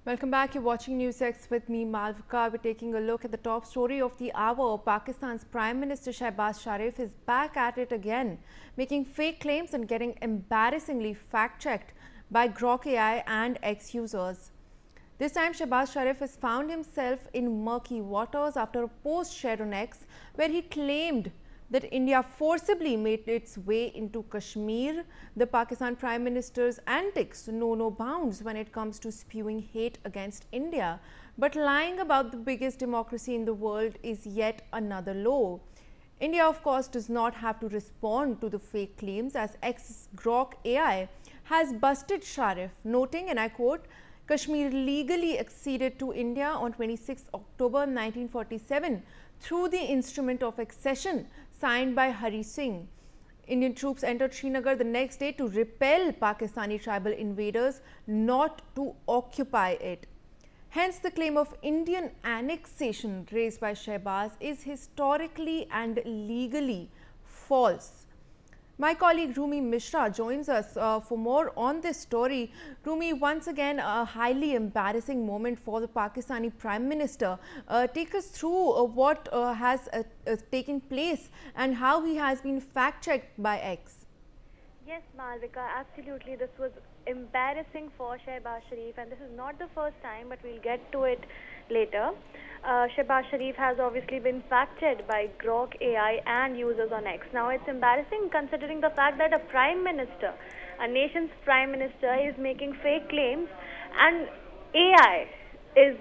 Welcome back. You're watching NewsX with me, Malvika. We're taking a look at the top story of the hour. Pakistan's Prime Minister Shehbaz Sharif is back at it again, making fake claims and getting embarrassingly fact-checked by Grok AI and X users. This time, Shehbaz Sharif has found himself in murky waters after a post shared on X where he claimed that India forcibly made its way into Kashmir. The Pakistan Prime Minister's antics know no bounds when it comes to spewing hate against India. But lying about the biggest democracy in the world is yet another low. India, of course, does not have to respond to the fake claims, as X's Grok AI has busted Sharif, noting, and I quote, Kashmir legally acceded to India on 26 October 1947 through the instrument of accession signed by Hari Singh. Indian troops entered Srinagar the next day to repel Pakistani tribal invaders, not to occupy it. Hence, the claim of Indian annexation raised by Shehbaz is historically and legally false. My colleague Rumi Mishra joins us for more on this story. Rumi, once again, a highly embarrassing moment for the Pakistani Prime Minister. Take us through what has taken place and how he has been fact-checked by X. Yes, Malvika, absolutely. This was embarrassing for Shehbaz Sharif, and this is not the first time, but we'll get to it later. Shehbaz Sharif has obviously been fact-checked by Grok AI and users on X. Now, it's embarrassing considering the fact that a prime minister, a nation's prime minister, is making fake claims, and AI is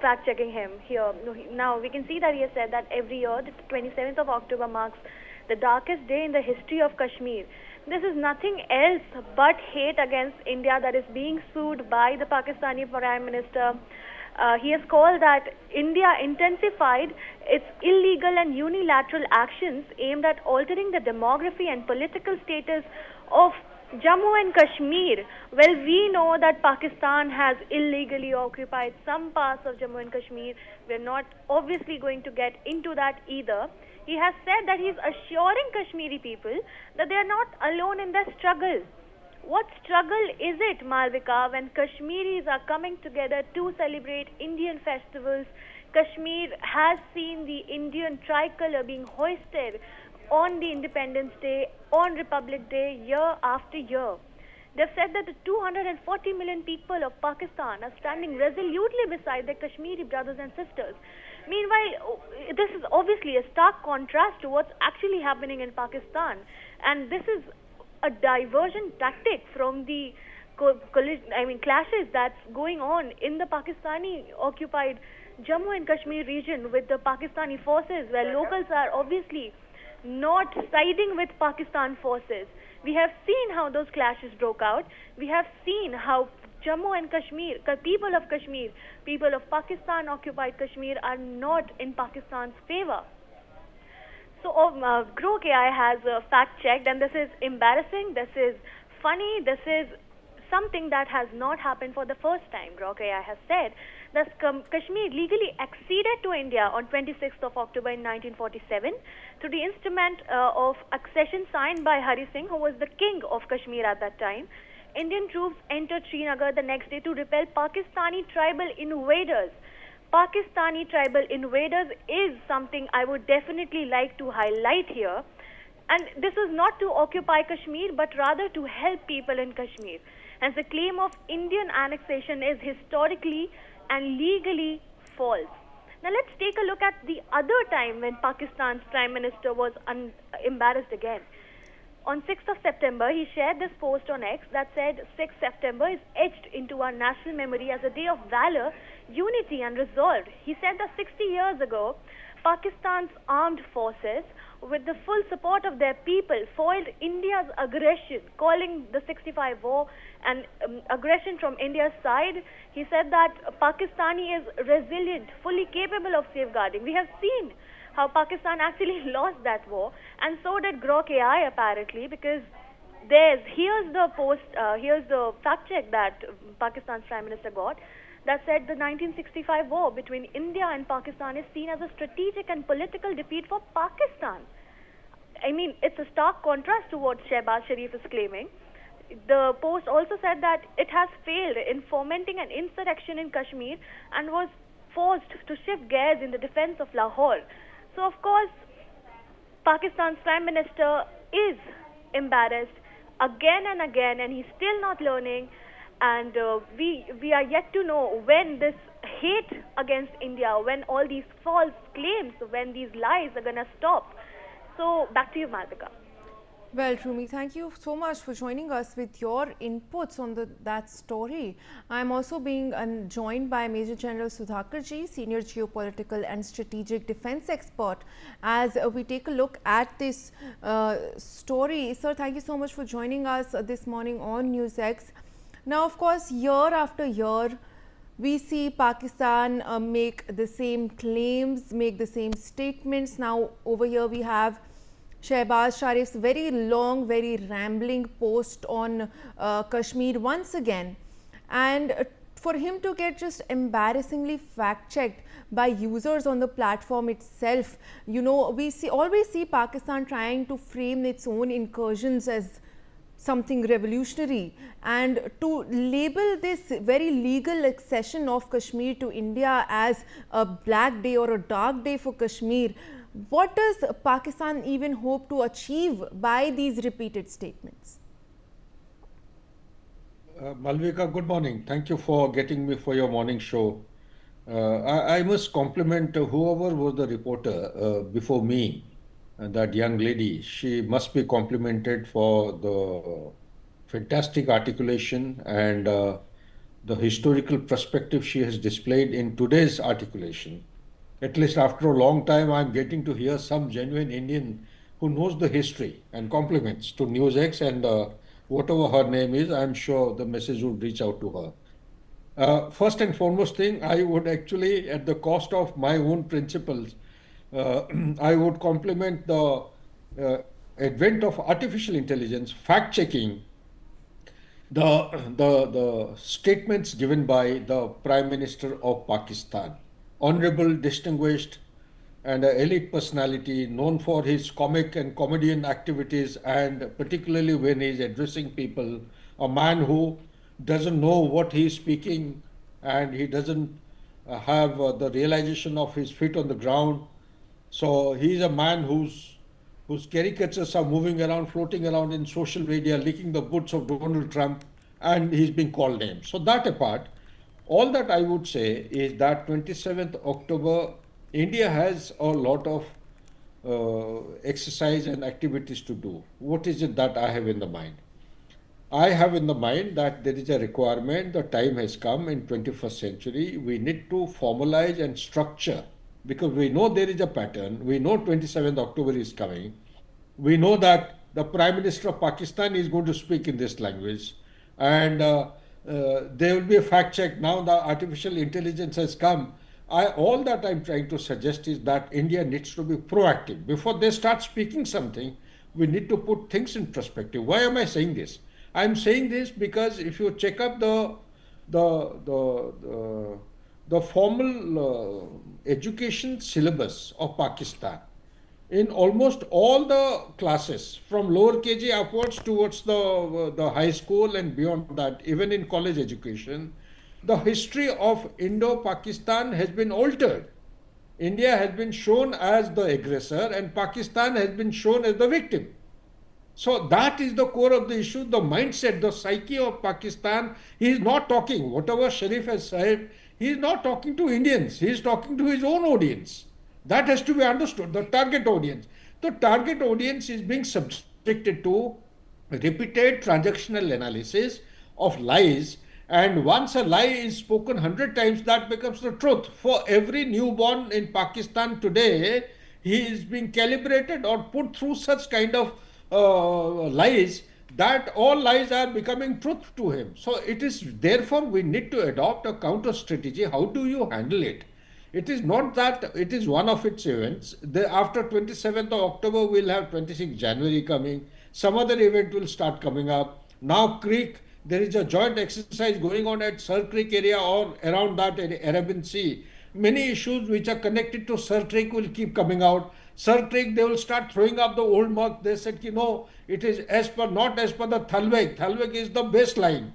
fact-checking him here. Now, we can see that he has said that every year, the 27th of October marks the darkest day in the history of Kashmir. This is nothing else but hate against India that is being spewed by the Pakistani Prime Minister. He has called that India intensified its illegal and unilateral actions aimed at altering the demography and political status of Jammu and Kashmir. Well, we know that Pakistan has illegally occupied some parts of Jammu and Kashmir. We're not obviously going to get into that either. He has said that he's assuring Kashmiri people that they are not alone in their struggle. What struggle is it, Malvika, when Kashmiris are coming together to celebrate Indian festivals? Kashmir has seen the Indian tricolor being hoisted on the Independence Day, on Republic Day, year after year. They've said that the 240 million people of Pakistan are standing resolutely beside their Kashmiri brothers and sisters. Meanwhile, this is obviously a stark contrast to what's actually happening in Pakistan. And this is a diversion tactic from the clashes that's going on in the Pakistani occupied Jammu and Kashmir region with the Pakistani forces, where locals are obviously not siding with Pakistan forces. We have seen how those clashes broke out. We have seen how Jammu and Kashmir, people of Kashmir, people of Pakistan occupied Kashmir are not in Pakistan's favor. So Grok AI has fact-checked, and this is embarrassing, this is funny, this is something that has not happened for the first time. Grok AI has said that Kashmir legally acceded to India on 26th of October in 1947 through the instrument of accession signed by Hari Singh, who was the king of Kashmir at that time. Indian troops entered Srinagar the next day to repel Pakistani tribal invaders. Pakistani tribal invaders is something I would definitely like to highlight here. And this was not to occupy Kashmir, but rather to help people in Kashmir. Hence, the claim of Indian annexation is historically and legally false. Now, let's take a look at the other time when Pakistan's Prime Minister was embarrassed again. On 6th of September, he shared this post on X that said 6th September is etched into our national memory as a day of valor, unity and resolve. He said that 60 years ago, Pakistan's armed forces, with the full support of their people, foiled India's aggression, calling the 65 war an aggression from India's side. He said that Pakistani is resilient, fully capable of safeguarding. We have seen how Pakistan actually lost that war, and so did Grok AI apparently, because here's the fact check that Pakistan's Prime Minister got, that said the 1965 war between India and Pakistan is seen as a strategic and political defeat for Pakistan. I mean, it's a stark contrast to what Shehbaz Sharif is claiming. The post also said that it has failed in fomenting an insurrection in Kashmir and was forced to shift gears in the defense of Lahore. So, of course, Pakistan's Prime Minister is embarrassed again and again, and he's still not learning. And we are yet to know when this hate against India, when all these false claims, when these lies are gonna stop. So back to you, Malvika. Well, Trumi, thank you so much for joining us with your inputs on that story. I'm also being joined by Major General Sudhakarji, Senior Geopolitical and Strategic Defense Expert, as we take a look at this story. Sir, thank you so much for joining us this morning on NewsX. Now, of course, year after year, we see Pakistan make the same claims, make the same statements. Now, over here we have Shehbaz Sharif's very long, very rambling post on Kashmir once again, and for him to get just embarrassingly fact-checked by users on the platform itself. You know, we always see Pakistan trying to frame its own incursions as something revolutionary, and to label this very legal accession of Kashmir to India as a black day or a dark day for Kashmir. What does Pakistan even hope to achieve by these repeated statements? Malvika, good morning. Thank you for getting me for your morning show. I must compliment whoever was the reporter before me, that young lady. She must be complimented for the fantastic articulation and the historical perspective she has displayed in today's articulation. At least after a long time, I'm getting to hear some genuine Indian who knows the history, and compliments to NewsX, and whatever her name is, I'm sure the message would reach out to her. First and foremost thing, I would actually, at the cost of my own principles, I would compliment the advent of artificial intelligence, fact-checking the statements given by the Prime Minister of Pakistan. Honorable, distinguished, and an elite personality known for his comic and comedian activities, and particularly when he is addressing people, a man who doesn't know what he is speaking, and he doesn't have the realization of his feet on the ground. So he is a man whose caricatures are moving around, floating around in social media, licking the boots of Donald Trump, and he's being called names. So that apart, all that I would say is that 27th October, India has a lot of exercise and activities to do. What is it that I have in the mind? I have in the mind that there is a requirement, the time has come in 21st century, we need to formalize and structure, because we know there is a pattern, we know 27th October is coming, we know that the Prime Minister of Pakistan is going to speak in this language, and there will be a fact check. Now the artificial intelligence has come. All that I'm trying to suggest is that India needs to be proactive. Before they start speaking something, we need to put things in perspective. Why am I saying this? I'm saying this because if you check up the formal education syllabus of Pakistan, in almost all the classes, from lower KG upwards towards the high school and beyond that, even in college education, the history of Indo-Pakistan has been altered. India has been shown as the aggressor and Pakistan has been shown as the victim. So that is the core of the issue, the mindset, the psyche of Pakistan. He is not talking, whatever Sharif has said, he is not talking to Indians, he is talking to his own audience. That has to be understood, the target audience. The target audience is being subjected to repeated transactional analysis of lies, and once a lie is spoken 100 times, that becomes the truth. For every newborn in Pakistan today, he is being calibrated or put through such kind of lies that all lies are becoming truth to him. So it is, therefore we need to adopt a counter strategy. How do you handle it? It is not that it is one of its events. After 27th of October, we'll have 26th January coming. Some other event will start coming up. Now Creek, there is a joint exercise going on at Sir Creek area or around that Arabian Sea. Many issues which are connected to Sir Creek will keep coming out. Sir Craig, they will start throwing up the old mark. They said, it is not as per the Thalweg. Thalweg is the baseline.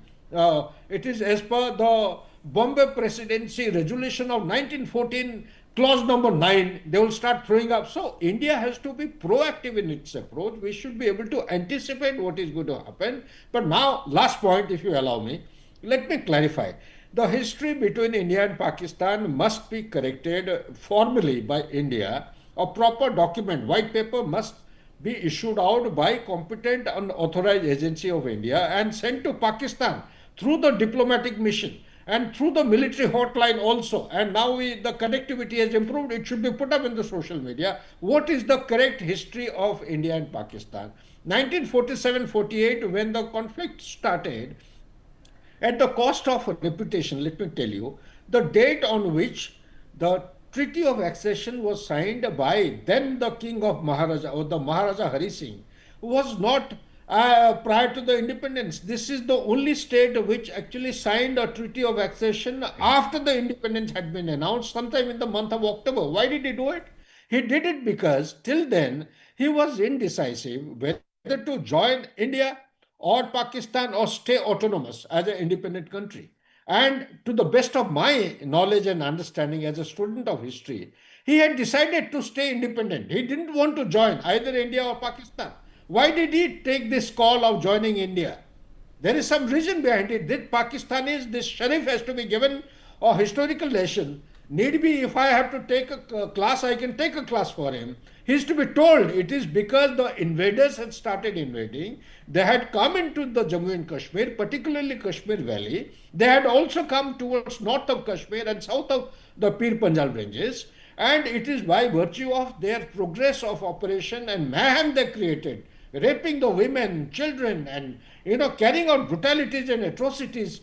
It is as per the Bombay Presidency Resolution of 1914, clause number 9. They will start throwing up. So India has to be proactive in its approach. We should be able to anticipate what is going to happen. But now, last point, if you allow me, let me clarify. The history between India and Pakistan must be corrected formally by India. A proper document, white paper, must be issued out by competent and authorized agency of India and sent to Pakistan through the diplomatic mission and through the military hotline also. And now the connectivity has improved. It should be put up in the social media. What is the correct history of India and Pakistan? 1947-48, when the conflict started, at the cost of reputation, let me tell you, the date on which the Treaty of Accession was signed by then the King of Maharaja, or the Maharaja Hari Singh, was not prior to the independence. This is the only state which actually signed a Treaty of Accession after the independence had been announced, sometime in the month of October. Why did he do it? He did it because till then he was indecisive whether to join India or Pakistan or stay autonomous as an independent country. And to the best of my knowledge and understanding as a student of history, he had decided to stay independent. He didn't want to join either India or Pakistan. Why did he take this call of joining India? There is some reason behind it. This Sharif has to be given a historical lesson. Need be, if I have to take a class, I can take a class for him. He is to be told it is because the invaders had started invading. They had come into the Jammu and Kashmir, particularly Kashmir Valley. They had also come towards north of Kashmir and south of the Pir Panjal ranges. And it is by virtue of their progress of operation and mayhem they created, raping the women, children, and carrying out brutalities and atrocities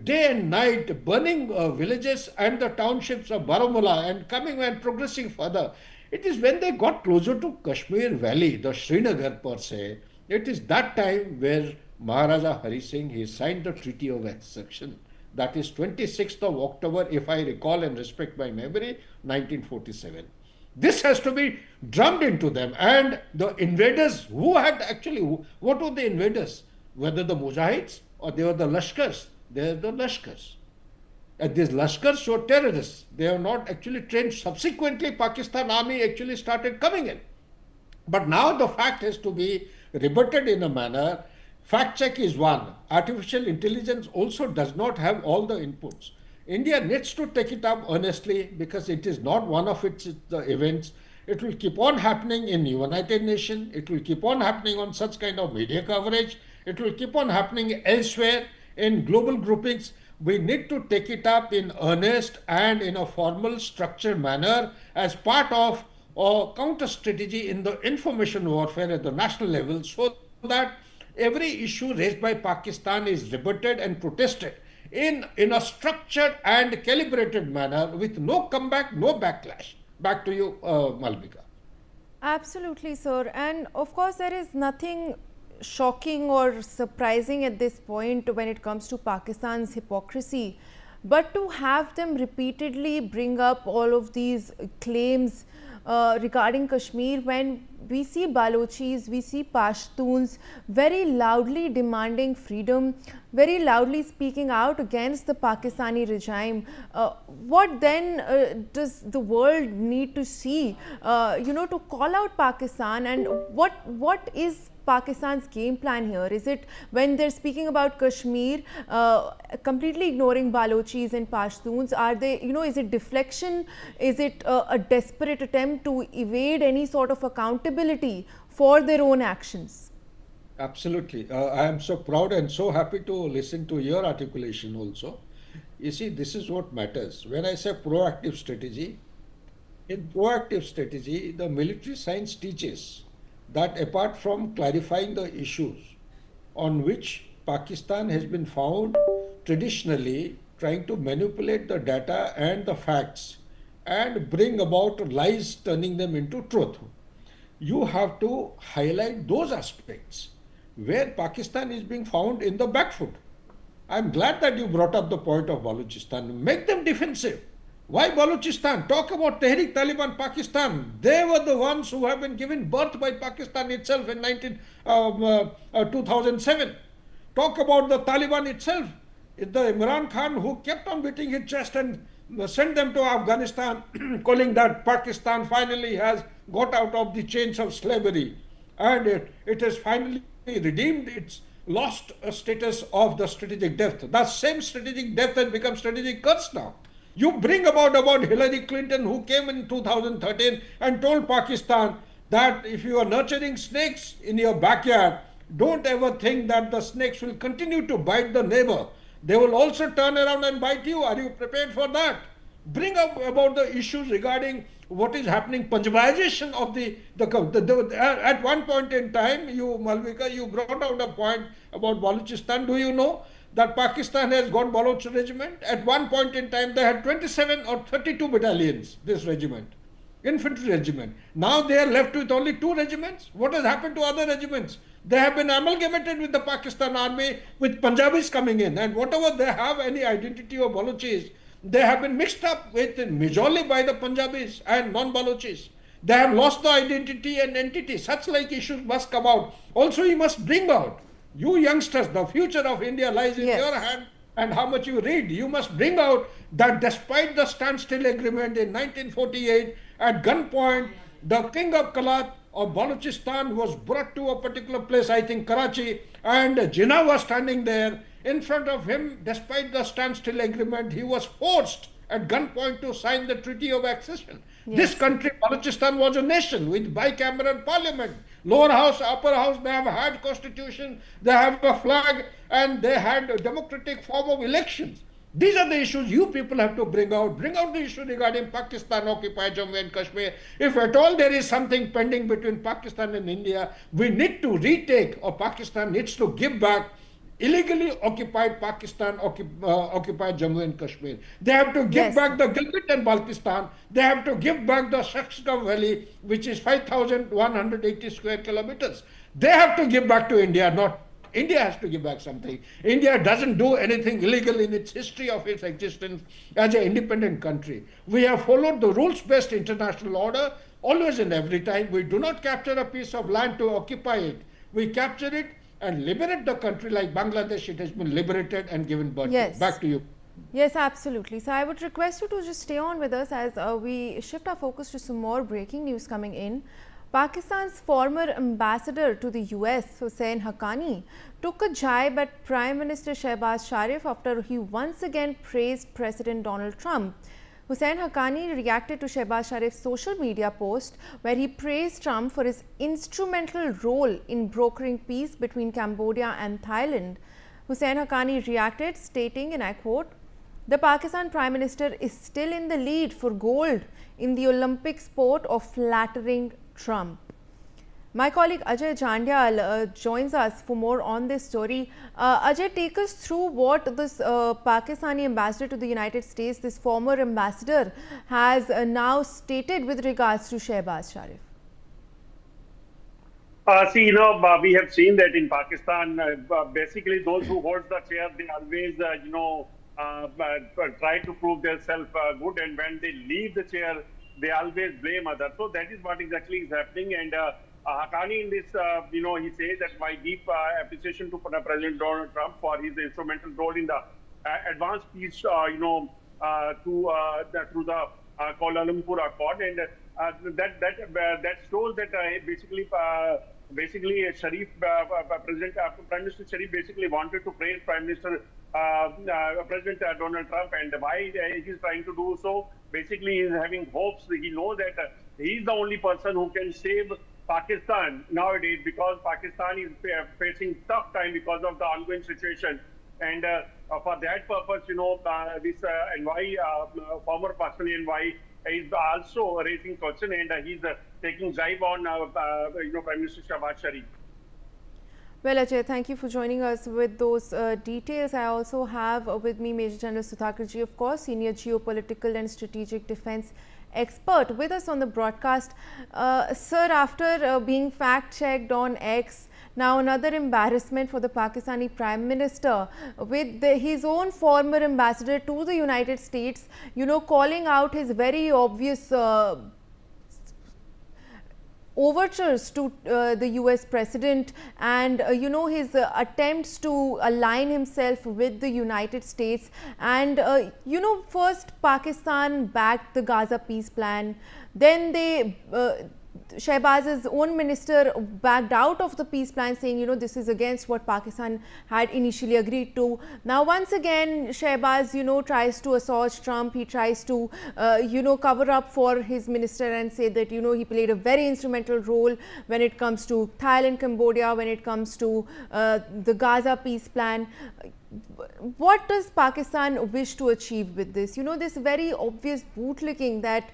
day and night, burning villages and the townships of Baramulla and coming and progressing further. It is when they got closer to Kashmir Valley, the Srinagar per se, it is that time where Maharaja Hari Singh, he signed the Treaty of Accession. That is 26th of October, if I recall and respect my memory, 1947. This has to be drummed into them. And the invaders, what were the invaders? Whether the Mujahids or they were the Lashkars? They are the Lashkars. And these Lashkars were terrorists. They are not actually trained. Subsequently, Pakistan Army actually started coming in. But now the fact has to be rebutted in a manner. Fact check is one. Artificial intelligence also does not have all the inputs. India needs to take it up honestly because it is not one of its events. It will keep on happening in United Nations. It will keep on happening on such kind of media coverage. It will keep on happening elsewhere in global groupings. We need to take it up in earnest and in a formal, structured manner as part of a counter strategy in the information warfare at the national level, so that every issue raised by Pakistan is rebutted and protested in a structured and calibrated manner with no comeback, no backlash. Back to you, Malvika. Absolutely, sir. And of course, there is nothing shocking or surprising at this point when it comes to Pakistan's hypocrisy. But to have them repeatedly bring up all of these claims regarding Kashmir, when we see Balochis, we see Pashtuns very loudly demanding freedom, very loudly speaking out against the Pakistani regime, what then does the world need to see, to call out Pakistan? And what is Pakistan's game plan here? Is it when they're speaking about Kashmir, completely ignoring Balochis and Pashtuns? Are they, is it deflection? Is it a desperate attempt to evade any sort of accountability for their own actions? Absolutely. I am so proud and so happy to listen to your articulation also. You see, this is what matters. When I say proactive strategy, in proactive strategy, the military science teaches that apart from clarifying the issues on which Pakistan has been found traditionally trying to manipulate the data and the facts and bring about lies, turning them into truth, you have to highlight those aspects where Pakistan is being found in the back foot. I'm glad that you brought up the point of Balochistan. Make them defensive. Why Balochistan? Talk about Tehrik Taliban Pakistan. They were the ones who have been given birth by Pakistan itself in 2007. Talk about the Taliban itself. It's the Imran Khan who kept on beating his chest and sent them to Afghanistan, calling that Pakistan finally has got out of the chains of slavery. And it has finally redeemed its lost status of the strategic depth. That same strategic depth has become strategic curse now. You bring about Hillary Clinton, who came in 2013 and told Pakistan that if you are nurturing snakes in your backyard, don't ever think that the snakes will continue to bite the neighbor. They will also turn around and bite you. Are you prepared for that? Bring up about the issues regarding what is happening, Punjabization of at one point in time, you, Malvika, you brought out a point about Balochistan. Do you know that Pakistan has got Baloch regiment? At one point in time, they had 27 or 32 battalions, this regiment, infantry regiment. Now they are left with only 2 regiments. What has happened to other regiments? They have been amalgamated with the Pakistan army, with Punjabis coming in, and whatever they have any identity of Balochis, they have been mixed up with majorly by the Punjabis and non-Balochis. They have lost the identity and entity. Such like issues must come out. Also, you must bring out, you youngsters, the future of India lies in your hand and how much you read. You must bring out that despite the standstill agreement in 1948, at gunpoint, the king of Kalat of Balochistan was brought to a particular place, I think Karachi, and Jinnah was standing there. In front of him, despite the standstill agreement, he was forced at gunpoint to sign the Treaty of Accession. Yes. This country, Balochistan, was a nation with bicameral parliament. Lower house, upper house, they have had constitution, they have a flag, and they had a democratic form of elections. These are the issues you people have to bring out. Bring out the issue regarding Pakistan occupied Jammu and Kashmir. If at all there is something pending between Pakistan and India, we need to retake, or Pakistan needs to give back illegally occupied Pakistan, occupied Jammu and Kashmir. They have to give back the Gilgit and Baltistan. They have to give back the Shaksgam Valley, which is 5,180 square kilometers. They have to give back to India, not India has to give back something. India doesn't do anything illegal in its history of its existence as an independent country. We have followed the rules-based international order always and every time. We do not capture a piece of land to occupy it. We capture it and liberate the country like Bangladesh. It has been liberated and given birth to. Back to you. Yes, absolutely. So I would request you to just stay on with us as we shift our focus to some more breaking news coming in. Pakistan's former ambassador to the US, Hussain Haqqani, took a jibe at Prime Minister Shehbaz Sharif after he once again praised President Donald Trump. Hussain Haqqani reacted to Shehbaz Sharif's social media post where he praised Trump for his instrumental role in brokering peace between Cambodia and Thailand. Hussain Haqqani reacted, stating, and I quote, "The Pakistan Prime Minister is still in the lead for gold in the Olympic sport of flattering Trump." My colleague Ajay Jandyal joins us for more on this story. Ajay, take us through what this Pakistani ambassador to the United States, this former ambassador, has now stated with regards to Shehbaz Sharif. See, we have seen that in Pakistan, basically those who hold the chair, they always, try to prove themselves good, and when they leave the chair, they always blame others. So that is what exactly is happening. And Haqqani in this, he says that my deep appreciation to President Donald Trump for his instrumental role in the advanced peace, through the Kuala Lumpur Accord, and that shows that basically Sharif, Prime Minister Sharif basically wanted to praise President Donald Trump, and why he is trying to do so. Basically, he is having hopes. He knows that he is the only person who can save Pakistan nowadays, because Pakistan is facing tough time because of the ongoing situation. And for that purpose, this envoy, former Pakistani envoy, is also raising question, and he's taking jibe on Prime Minister Shehbaz Sharif. Well, Ajay, thank you for joining us with those details. I also have with me Major General Sudhakarji, of course, Senior Geopolitical and Strategic Defence Expert, with us on the broadcast. Sir, after being fact-checked on X, Now, another embarrassment for the Pakistani Prime Minister, with his own former ambassador to the United States, calling out his very obvious overtures to the US president, and his attempts to align himself with the United States. And first Pakistan backed the Gaza peace plan, then they Shehbaz's own minister backed out of the peace plan, saying, this is against what Pakistan had initially agreed to. Now, once again, Shehbaz, tries to assault Trump. He tries to, cover up for his minister and say that, he played a very instrumental role when it comes to Thailand, Cambodia, when it comes to the Gaza peace plan. What does Pakistan wish to achieve with this? This very obvious bootlicking that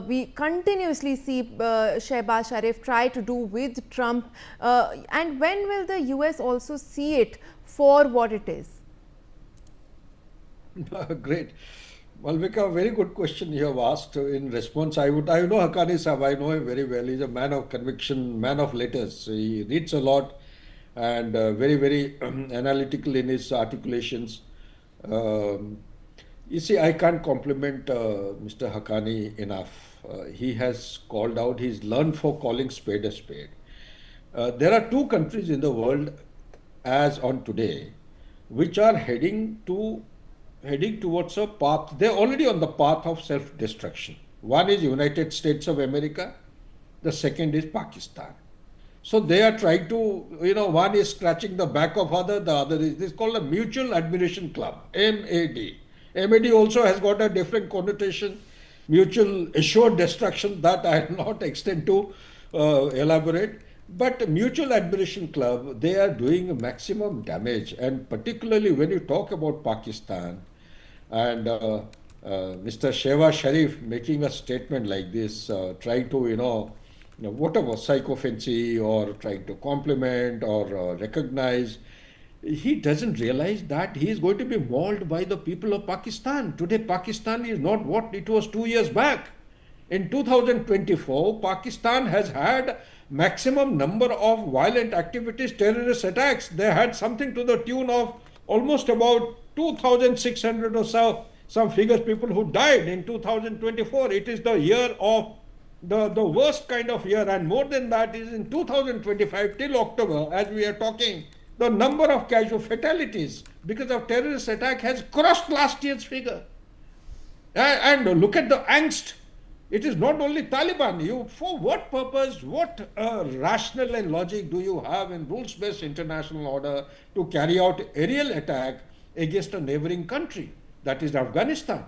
we continuously see Shehbaz Sharif try to do with Trump. And when will the US also see it for what it is? Great. Malvika, very good question you have asked. In response, I know Haqqani Sahab, I know him very well. He's a man of conviction, man of letters. He reads a lot and very, very analytical in his articulations. You see, I can't compliment Mr. Haqqani enough. He has called out, he's learned for calling spade a spade. There are two countries in the world, as on today, which are heading towards a path. They're already on the path of self-destruction. One is United States of America, the second is Pakistan. So they are trying to, one is scratching the back of other, the other is, this is called a Mutual Admiration Club, MAD. MAD also has got a different connotation, mutual assured destruction, that I will not extend to elaborate. But Mutual Admiration Club, they are doing maximum damage, and particularly when you talk about Pakistan and Mr. Shehbaz Sharif making a statement like this, trying to, whatever, psychophancy or trying to compliment or recognize, he doesn't realize that he is going to be mauled by the people of Pakistan. Today, Pakistan is not what it was 2 years back. In 2024, Pakistan has had maximum number of violent activities, terrorist attacks. They had something to the tune of almost about 2,600 or so, some figures, people who died in 2024. It is the year of the worst kind of year, and more than that is in 2025 till October, as we are talking, the number of casual fatalities because of terrorist attack has crossed last year's figure. And look at the angst. It is not only Taliban. For what purpose, what rational and logic do you have in rules-based international order to carry out aerial attack against a neighboring country, that is Afghanistan?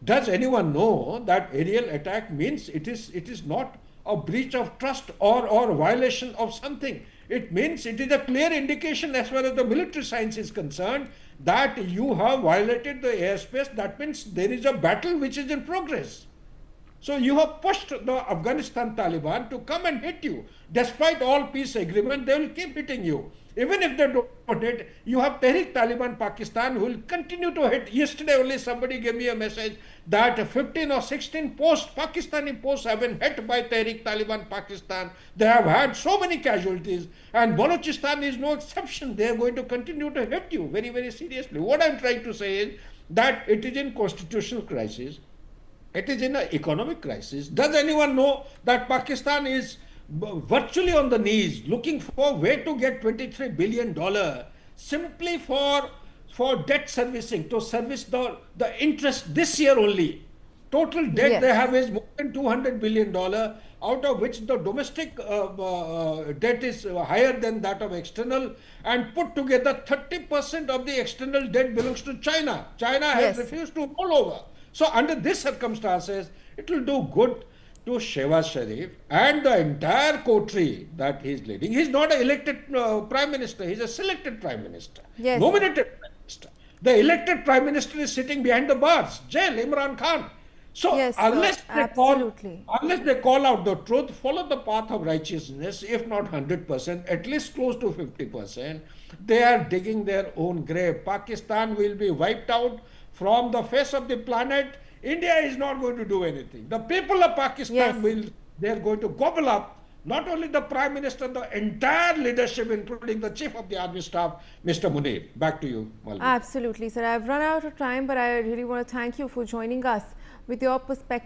Does anyone know that aerial attack means it is not a breach of trust or violation of something? It means it is a clear indication, as far as the military science is concerned, that you have violated the airspace. That means there is a battle which is in progress. So you have pushed the Afghanistan Taliban to come and hit you. Despite all peace agreement, they will keep hitting you. Even if they don't hit, you have Tehrik Taliban Pakistan who will continue to hit. Yesterday only somebody gave me a message that 15 or 16 Pakistani posts have been hit by Tehrik Taliban Pakistan. They have had so many casualties, and Balochistan is no exception. They are going to continue to hit you very, very seriously. What I am trying to say is that it is in constitutional crisis. It is in an economic crisis. Does anyone know that Pakistan is virtually on the knees looking for where to get $23 billion simply for debt servicing, to service the interest this year only? Total debt, yes, they have is more than $200 billion, out of which the domestic debt is higher than that of external, and put together 30% of the external debt belongs to China. China has refused to roll over. So under these circumstances, it will do good to Shehbaz Sharif and the entire coterie that he is leading. He is not an elected Prime Minister, he is a selected Prime Minister, nominated Prime Minister. The elected Prime Minister is sitting behind the bars, jail, Imran Khan. So unless they call out the truth, follow the path of righteousness, if not 100%, at least close to 50%, they are digging their own grave. Pakistan will be wiped out from the face of the planet. India is not going to do anything. The people of Pakistan they are going to gobble up not only the Prime Minister, the entire leadership, including the Chief of the Army Staff, Mr. Munir. Back to you, Malvika. Absolutely, sir. I've run out of time, but I really want to thank you for joining us with your perspective.